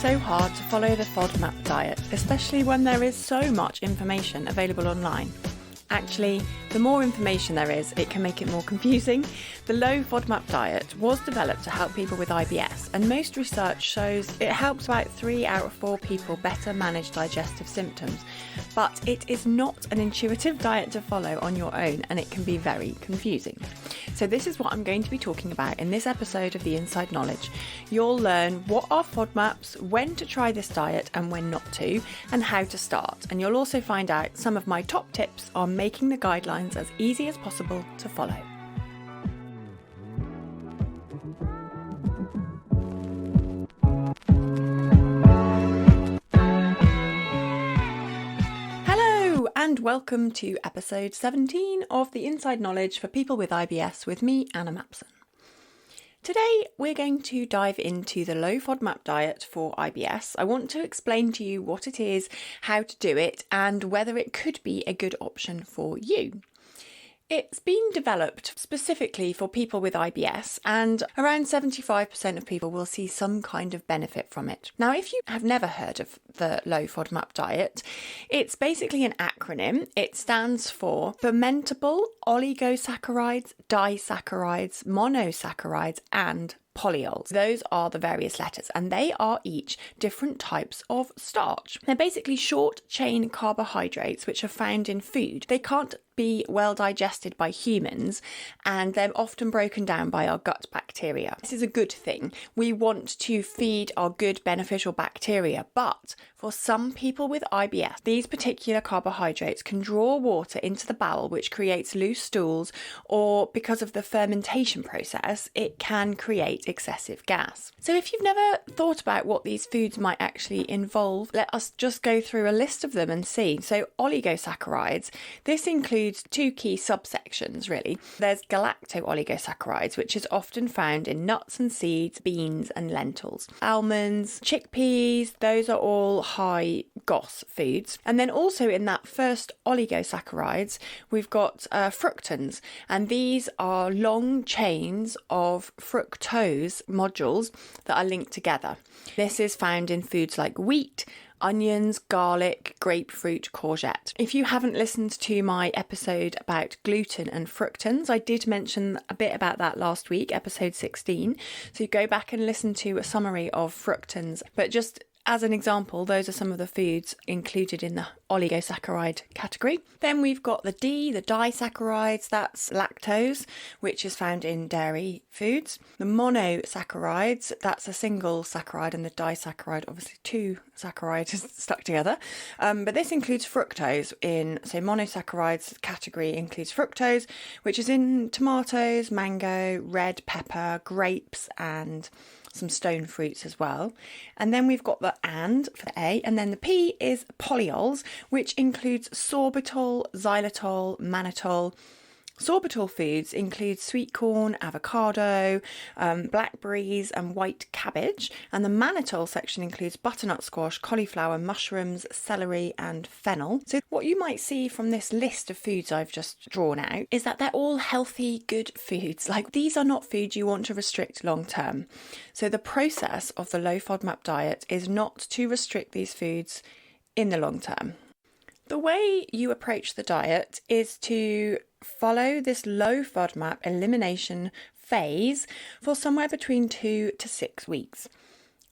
so hard to follow the FODMAP diet, especially when there is so much information available online? Actually, the more information there is, it can make it more confusing. The Low FODMAP diet was developed to help people with IBS, and most research shows it helps about 3 out of 4 people better manage digestive symptoms. But it is not an intuitive diet to follow on your own, and it can be very confusing. So this is what I'm going to be talking about in this episode of The Inside Knowledge. You'll learn what are FODMAPs, when to try this diet and when not to, and how to start. And you'll also find out some of my top tips on making the guidelines as easy as possible to follow. Hello and welcome to episode 17 of The Inside Knowledge for people with IBS with me, Anna Mapson. Today we're going to dive into the Low FODMAP diet for IBS. I want to explain to you what it is, how to do it, and whether it could be a good option for you. It's been developed specifically for people with IBS, and around 75% of people will see some kind of benefit from it. Now, if you have never heard of the Low FODMAP diet, it's basically an acronym. It stands for fermentable oligosaccharides, disaccharides, monosaccharides, and polyols. Those are the various letters, and they are each different types of starch. They're basically short chain carbohydrates which are found in food. They can't be well digested by humans, and they're often broken down by our gut bacteria. This is a good thing. We want to feed our good beneficial bacteria, but for some people with IBS, these particular carbohydrates can draw water into the bowel, which creates loose stools, or because of the fermentation process, it can create excessive gas. So if you've never thought about what these foods might actually involve, let us just go through a list of them and see. So oligosaccharides, this includes 2 key subsections really. There's galacto-oligosaccharides, which is often found in nuts and seeds, beans and lentils. Almonds, chickpeas, those are all high GOS foods. And then also in that first oligosaccharides, we've got fructans, and these are long chains of fructose modules that are linked together. This is found in foods like wheat, onions, garlic, grapefruit, courgette. If you haven't listened to my episode about gluten and fructans, I did mention a bit about that last week, episode 16. So go back and listen to a summary of fructans. But just as an example, those are some of the foods included in the oligosaccharide category. Then we've got the disaccharides, that's lactose, which is found in dairy foods. The monosaccharides, that's a single saccharide, and the disaccharide, obviously 2 saccharides stuck together. But this includes fructose monosaccharides category includes fructose, which is in tomatoes, mango, red pepper, grapes, and some stone fruits as well. And then we've got the and for the A, and then the P is polyols, which includes sorbitol, xylitol, mannitol. Sorbitol foods include sweet corn, avocado, blackberries and white cabbage, and the mannitol section includes butternut squash, cauliflower, mushrooms, celery and fennel. So what you might see from this list of foods I've just drawn out is that they're all healthy, good foods. Like, these are not foods you want to restrict long term. So the process of the Low FODMAP diet is not to restrict these foods in the long term. The way you approach the diet is to follow this low FODMAP elimination phase for somewhere between 2 to 6 weeks.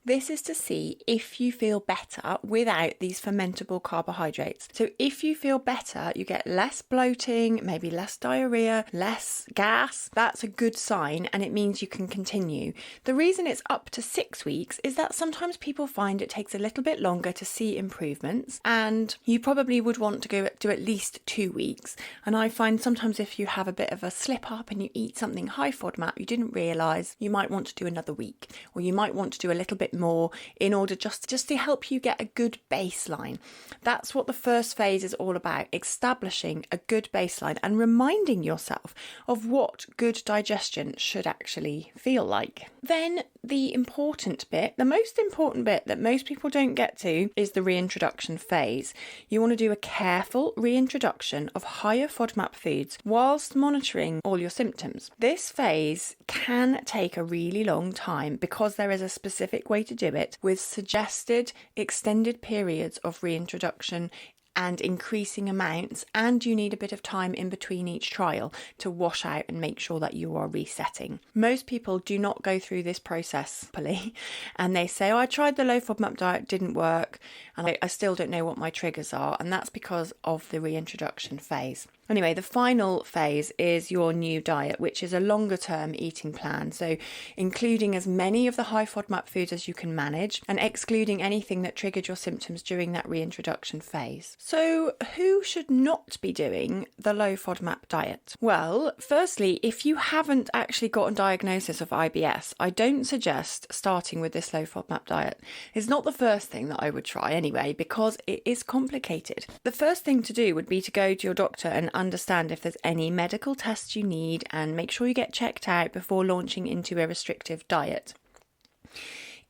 This is to see if you feel better without these fermentable carbohydrates. So if you feel better, you get less bloating, maybe less diarrhea, less gas. That's a good sign, and it means you can continue. The reason it's up to 6 weeks is that sometimes people find it takes a little bit longer to see improvements, and you probably would want to do at least 2 weeks. And I find sometimes if you have a bit of a slip up and you eat something high FODMAP you didn't realise, you might want to do another week, or you might want to do a little bit more in order just to help you get a good baseline. That's what the first phase is all about, establishing a good baseline and reminding yourself of what good digestion should actually feel like. Then the important bit, the most important bit that most people don't get to, is the reintroduction phase. You want to do a careful reintroduction of higher FODMAP foods whilst monitoring all your symptoms. This phase can take a really long time because there is a specific way way to do it, with suggested extended periods of reintroduction and increasing amounts, and you need a bit of time in between each trial to wash out and make sure that you are resetting. Most people do not go through this process properly, and they say, I tried the low FODMAP diet, didn't work, and I still don't know what my triggers are, and that's because of the reintroduction phase. Anyway, the final phase is your new diet, which is a longer term eating plan. So including as many of the high FODMAP foods as you can manage and excluding anything that triggered your symptoms during that reintroduction phase. So who should not be doing the low FODMAP diet? Well, firstly, if you haven't actually got a diagnosis of IBS, I don't suggest starting with this low FODMAP diet. It's not the first thing that I would try anyway, because it is complicated. The first thing to do would be to go to your doctor and understand if there's any medical tests you need and make sure you get checked out before launching into a restrictive diet.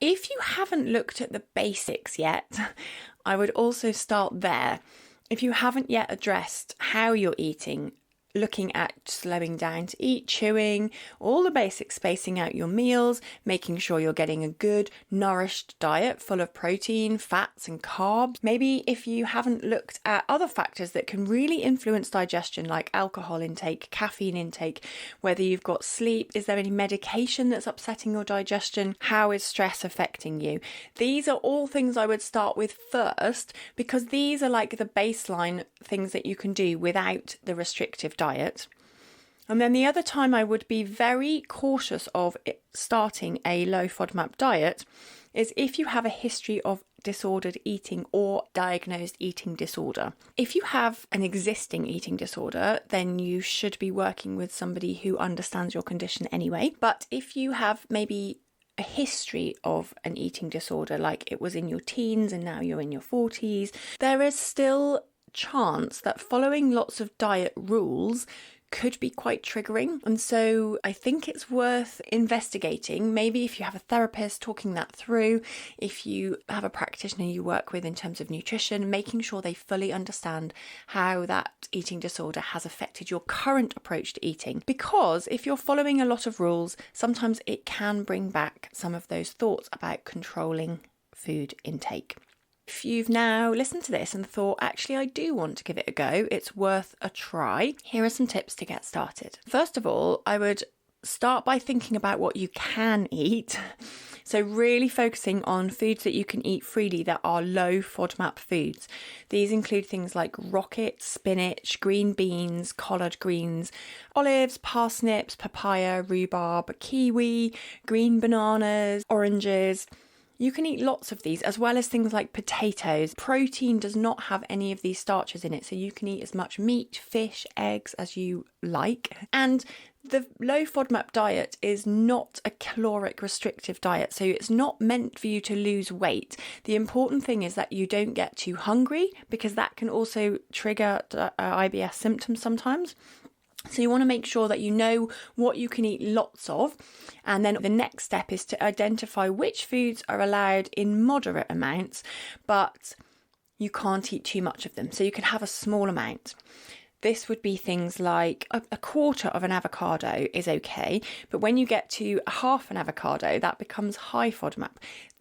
If you haven't looked at the basics yet, I would also start there. If you haven't yet addressed how you're eating, looking at slowing down to eat, chewing, all the basics, spacing out your meals, making sure you're getting a good, nourished diet full of protein, fats and carbs. Maybe if you haven't looked at other factors that can really influence digestion, like alcohol intake, caffeine intake, whether you've got sleep, is there any medication that's upsetting your digestion, how is stress affecting you? These are all things I would start with first, because these are like the baseline things that you can do without the restrictive diet. And then the other time I would be very cautious of starting a low FODMAP diet is if you have a history of disordered eating or diagnosed eating disorder. If you have an existing eating disorder, then you should be working with somebody who understands your condition anyway. But if you have maybe a history of an eating disorder, like it was in your teens and now you're in your 40s, there is still chance that following lots of diet rules could be quite triggering. And so I think it's worth investigating. Maybe if you have a therapist, talking that through, if you have a practitioner you work with in terms of nutrition, making sure they fully understand how that eating disorder has affected your current approach to eating. Because if you're following a lot of rules, sometimes it can bring back some of those thoughts about controlling food intake. If you've now listened to this and thought, actually, I do want to give it a go, it's worth a try, here are some tips to get started. First of all, I would start by thinking about what you can eat. So really focusing on foods that you can eat freely that are low FODMAP foods. These include things like rocket, spinach, green beans, collard greens, olives, parsnips, papaya, rhubarb, kiwi, green bananas, oranges. You can eat lots of these, as well as things like potatoes. Protein does not have any of these starches in it, so you can eat as much meat, fish, eggs as you like. And the low FODMAP diet is not a caloric restrictive diet, so it's not meant for you to lose weight. The important thing is that you don't get too hungry, because that can also trigger IBS symptoms sometimes. So you want to make sure that you know what you can eat lots of. And then the next step is to identify which foods are allowed in moderate amounts, but you can't eat too much of them. So you can have a small amount. This would be things like a quarter of an avocado is okay, but when you get to half an avocado, that becomes high FODMAP.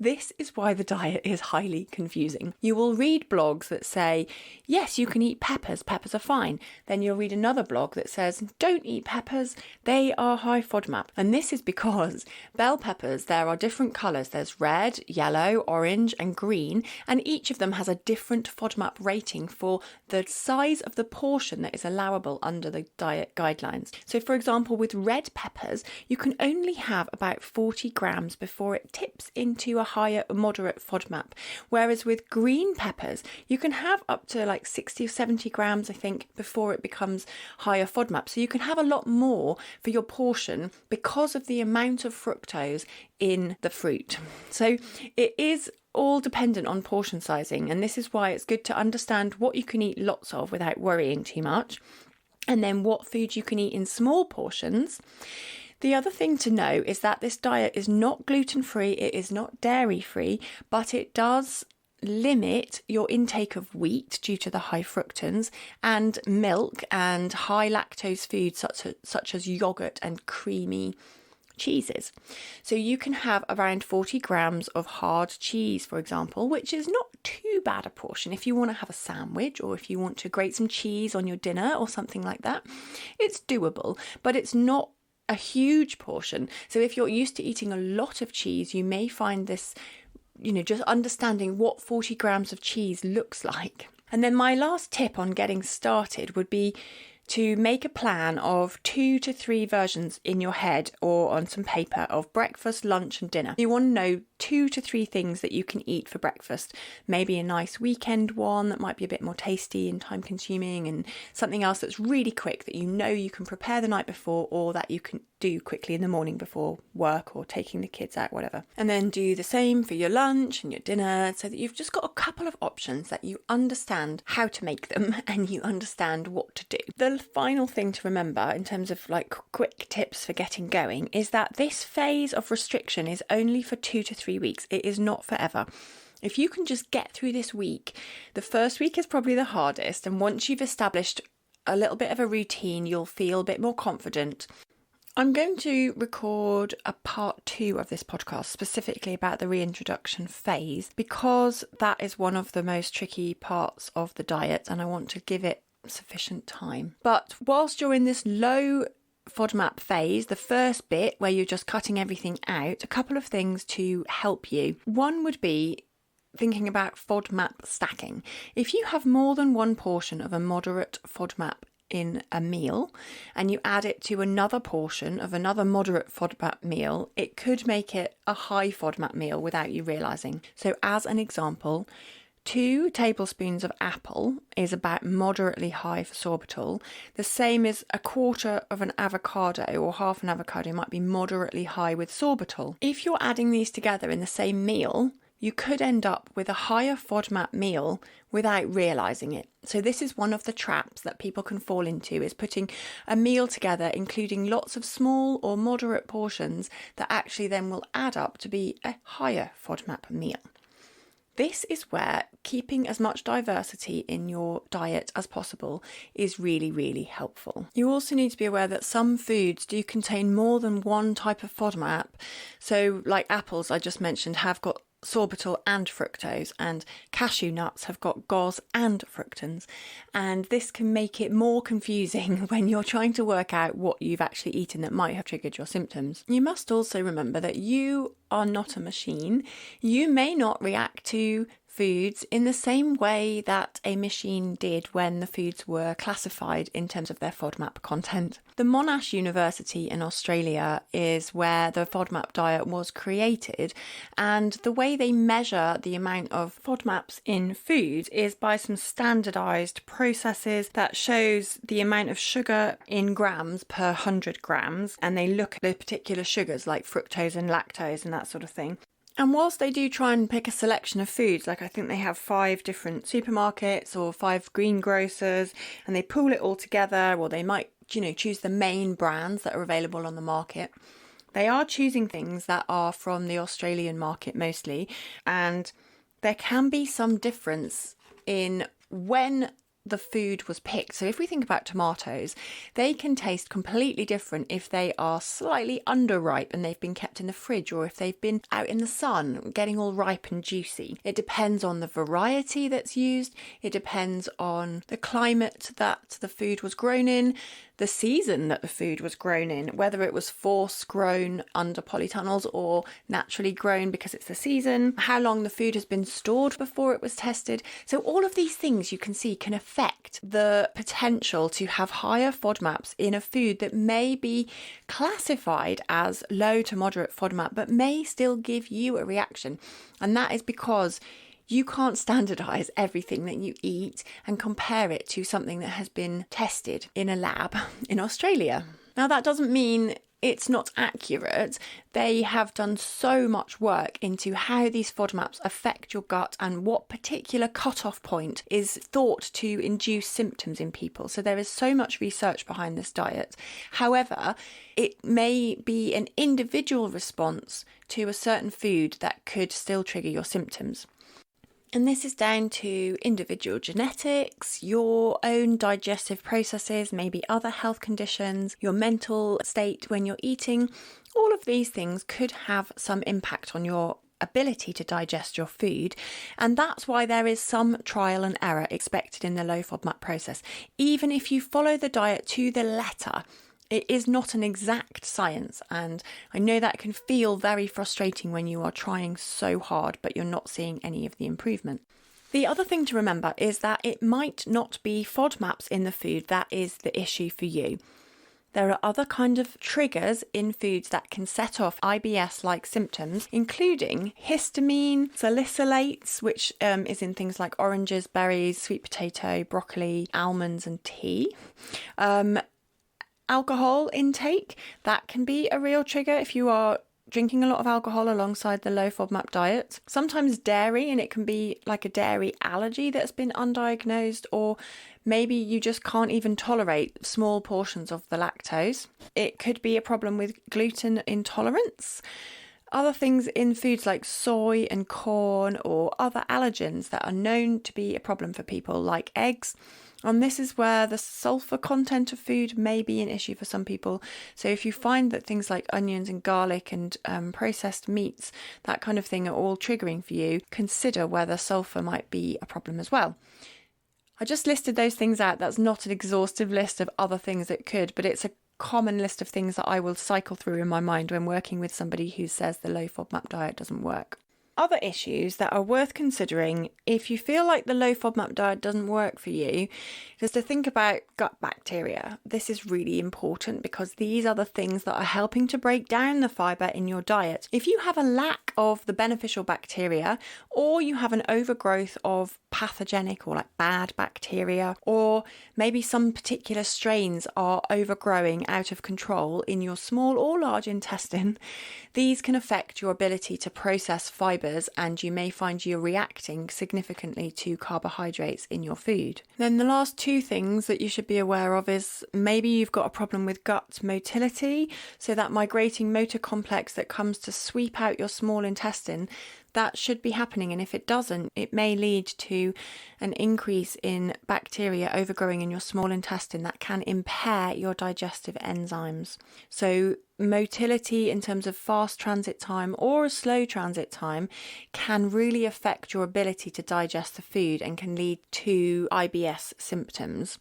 This is why the diet is highly confusing. You will read blogs that say, yes, you can eat peppers, peppers are fine. Then you'll read another blog that says, don't eat peppers, they are high FODMAP. And this is because bell peppers, there are different colours. There's red, yellow, orange and green, and each of them has a different FODMAP rating for the size of the portion that is allowable under the diet guidelines. So for example, with red peppers, you can only have about 40 grams before it tips into a higher moderate FODMAP, whereas with green peppers you can have up to like 60 or 70 grams, I think, before it becomes higher FODMAP. So you can have a lot more for your portion because of the amount of fructose in the fruit. So it is all dependent on portion sizing, and this is why it's good to understand what you can eat lots of without worrying too much, and then what food you can eat in small portions. The other thing to know is that this diet is not gluten-free, it is not dairy-free, but it does limit your intake of wheat due to the high fructans, and milk and high lactose foods such as yogurt and creamy cheeses. So you can have around 40 grams of hard cheese, for example, which is not too bad a portion if you want to have a sandwich or if you want to grate some cheese on your dinner or something like that. It's doable, but it's not a huge portion. So if you're used to eating a lot of cheese, you may find this, just understanding what 40 grams of cheese looks like. And then my last tip on getting started would be to make a plan of 2 to 3 versions in your head or on some paper of breakfast, lunch and dinner. You want to know 2 to 3 things that you can eat for breakfast. Maybe a nice weekend one that might be a bit more tasty and time consuming, and something else that's really quick that you can prepare the night before or that you can do quickly in the morning before work or taking the kids out, whatever. And then do the same for your lunch and your dinner so that you've just got a couple of options that you understand how to make them and you understand what to do. The final thing to remember in terms of quick tips for getting going is that this phase of restriction is only for 2 to 3 weeks. It is not forever. If you can just get through this week, the first week is probably the hardest, and once you've established a little bit of a routine, you'll feel a bit more confident. I'm going to record a part 2 of this podcast specifically about the reintroduction phase because that is one of the most tricky parts of the diet and I want to give it sufficient time. But whilst you're in this low FODMAP phase, the first bit where you're just cutting everything out, a couple of things to help you. One would be thinking about FODMAP stacking. If you have more than one portion of a moderate FODMAP in a meal and you add it to another portion of another moderate FODMAP meal, it could make it a high FODMAP meal without you realising. So as an example, 2 tablespoons of apple is about moderately high for sorbitol. The same as a quarter of an avocado or half an avocado might be moderately high with sorbitol. If you're adding these together in the same meal, you could end up with a higher FODMAP meal without realising it. So this is one of the traps that people can fall into, is putting a meal together including lots of small or moderate portions that actually then will add up to be a higher FODMAP meal. This is where keeping as much diversity in your diet as possible is really, really helpful. You also need to be aware that some foods do contain more than one type of FODMAP. So like apples I just mentioned have got sorbitol and fructose, and cashew nuts have got GOS and fructans, and this can make it more confusing when you're trying to work out what you've actually eaten that might have triggered your symptoms. You must also remember that you are not a machine. You may not react to foods in the same way that a machine did when the foods were classified in terms of their FODMAP content. The Monash University in Australia is where the FODMAP diet was created, and the way they measure the amount of FODMAPs in food is by some standardised processes that shows the amount of sugar in grams per 100 grams, and they look at the particular sugars like fructose and lactose and that sort of thing. And whilst they do try and pick a selection of foods, like I think they have 5 different supermarkets or 5 greengrocers, and they pool it all together, or they might, choose the main brands that are available on the market. They are choosing things that are from the Australian market mostly, and there can be some difference in when the food was picked. So if we think about tomatoes, they can taste completely different if they are slightly underripe and they've been kept in the fridge, or if they've been out in the sun getting all ripe and juicy. It depends on the variety that's used. It depends on the climate that the food was grown in, the season that the food was grown in, whether it was force grown under polytunnels or naturally grown because it's the season, how long the food has been stored before it was tested. So all of these things you can see can affect the potential to have higher FODMAPs in a food that may be classified as low to moderate FODMAP but may still give you a reaction. And that is because you can't standardise everything that you eat and compare it to something that has been tested in a lab in Australia. Now, that doesn't mean it's not accurate. They have done so much work into how these FODMAPs affect your gut and what particular cutoff point is thought to induce symptoms in people. So there is so much research behind this diet. However, it may be an individual response to a certain food that could still trigger your symptoms. And this is down to individual genetics, your own digestive processes, maybe other health conditions, your mental state when you're eating. All of these things could have some impact on your ability to digest your food, and that's why there is some trial and error expected in the low FODMAP process. Even if you follow the diet to the letter, it is not an exact science, and I know that can feel very frustrating when you are trying so hard but you're not seeing any of the improvement. The other thing to remember is that it might not be FODMAPs in the food that is the issue for you. There are other kind of triggers in foods that can set off IBS-like symptoms, including histamine, salicylates, which is in things like oranges, berries, sweet potato, broccoli, almonds and tea. Alcohol intake, that can be a real trigger if you are drinking a lot of alcohol alongside the low FODMAP diet. Sometimes dairy, and it can be like a dairy allergy that's been undiagnosed, or maybe you just can't even tolerate small portions of the lactose. It could be a problem with gluten intolerance. Other things in foods like soy and corn or other allergens that are known to be a problem for people, like eggs. And this is where the sulfur content of food may be an issue for some people. So if you find that things like onions and garlic and processed meats, that kind of thing, are all triggering for you, consider whether sulfur might be a problem as well. I just listed those things out. That's not an exhaustive list of other things it could, but it's a common list of things that I will cycle through in my mind when working with somebody who says the low FODMAP diet doesn't work. Other issues that are worth considering if you feel like the low FODMAP diet doesn't work for you is to think about gut bacteria. This is really important because these are the things that are helping to break down the fibre in your diet. If you have a lack of the beneficial bacteria, or you have an overgrowth of pathogenic or like bad bacteria, or maybe some particular strains are overgrowing out of control in your small or large intestine, these can affect your ability to process fibres, and you may find you're reacting significantly to carbohydrates in your food. Then the last two things that you should be aware of is maybe you've got a problem with gut motility, so that migrating motor complex that comes to sweep out your small intestine, that should be happening, and if it doesn't, it may lead to an increase in bacteria overgrowing in your small intestine that can impair your digestive enzymes. So motility in terms of fast transit time or a slow transit time can really affect your ability to digest the food and can lead to IBS symptoms.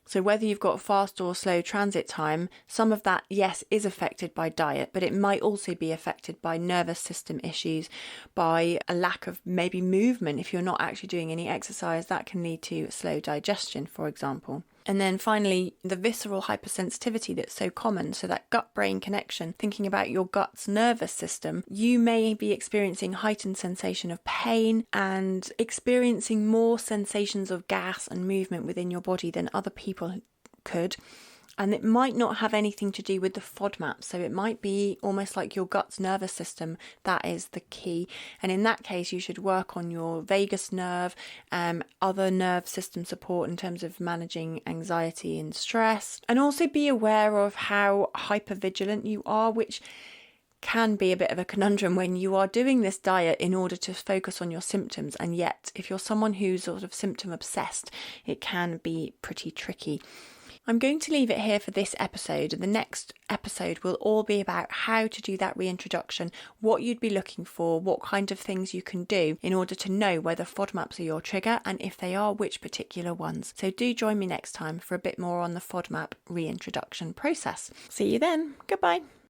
So whether you've got fast or slow transit time, some of that, yes, is affected by diet, but it might also be affected by nervous system issues, by a lack of maybe movement. If you're not actually doing any exercise, that can lead to slow digestion, for example. And then finally, the visceral hypersensitivity that's so common, so that gut-brain connection, thinking about your gut's nervous system, you may be experiencing heightened sensation of pain and experiencing more sensations of gas and movement within your body than other people could. And it might not have anything to do with the FODMAP, so it might be almost like your gut's nervous system that is the key. And in that case, you should work on your vagus nerve, other nerve system support in terms of managing anxiety and stress, and also be aware of how hypervigilant you are, which can be a bit of a conundrum when you are doing this diet in order to focus on your symptoms, and yet if you're someone who's sort of symptom obsessed, it can be pretty tricky. I'm going to leave it here for this episode. The next episode will all be about how to do that reintroduction, what you'd be looking for, what kind of things you can do in order to know whether FODMAPs are your trigger, and if they are, which particular ones. So do join me next time for a bit more on the FODMAP reintroduction process. See you then. Goodbye.